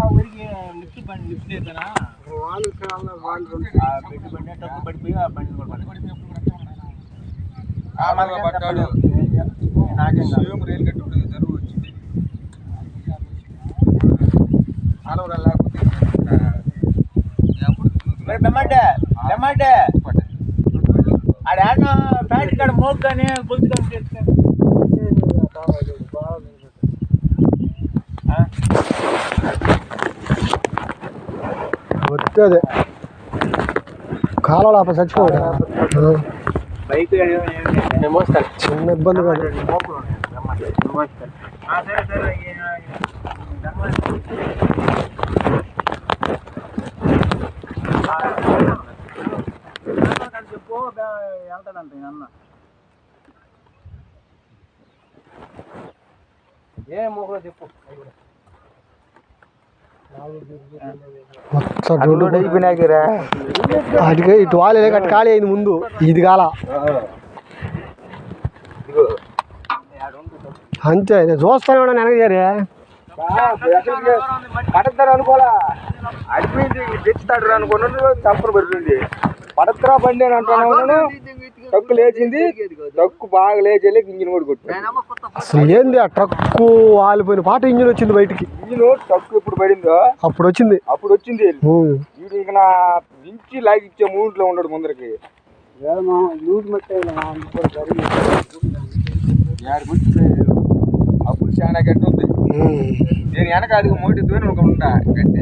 ఊరికి లిఫ్ట్ బండి లిఫ్ట్ లేదనా వాళ్ళు పెట్టి బండి టక్కు పడిపోయి ఆ బండి కూడా పడ్డాడు. నాకేం రైలు కట్టి ఉంటుంది జరుగు వచ్చింది ఆడవరా లేకపోతే టమాటే ఆడ ప్యాంట్ కాడ మోగ్ కానీ గొంతు కానీ చేస్తాను వచ్చేది కాలంలో అప్పుడు చచ్చిపోయాడు బైక్ చిన్న ఇబ్బంది కాదు. చెప్పు వెళ్తాడంట అన్న ఏ మూకలో చెప్పు అటుకే ఇటు వాళ్ళే కట్టి ఖాళీ అయింది ముందు ఇది కాల అంతే నేను చూస్తానే ఉన్నా వెనకజారి పడతారు అనుకోలే అడిపోయింది తెచ్చుతాడు అనుకున్నాడు తప్పులు పడుతుంది పడతరా బండి అని అంటున్నాను ట్రక్కు లేచింది ట్రక్కు బాగా లేచి ఇంజిన్ కూడా కొట్టు అసలు ఏంది ఆ ట్రక్కు వాలిపోయిన పాట ఇంజిన్ వచ్చింది బయటికి ఇంజిన్ ట్రక్కు ఎప్పుడు పడిందో అప్పుడు వచ్చింది వీడు ఇక నా నుంచి లాగిచ్చే మూడ్లో ఉన్నాడు ముందరికి అప్పుడు చాలా గట్టి ఉంది నేను వెనక అది మోటి దూరం ఒక ఉంటా గట్టి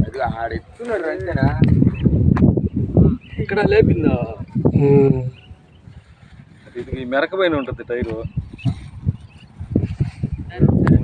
అది ఆడెత్తున్నాడు అంతేనా ఇక్కడ లేపిందా ఇది మెరకపైన ఉంటుంది టైరు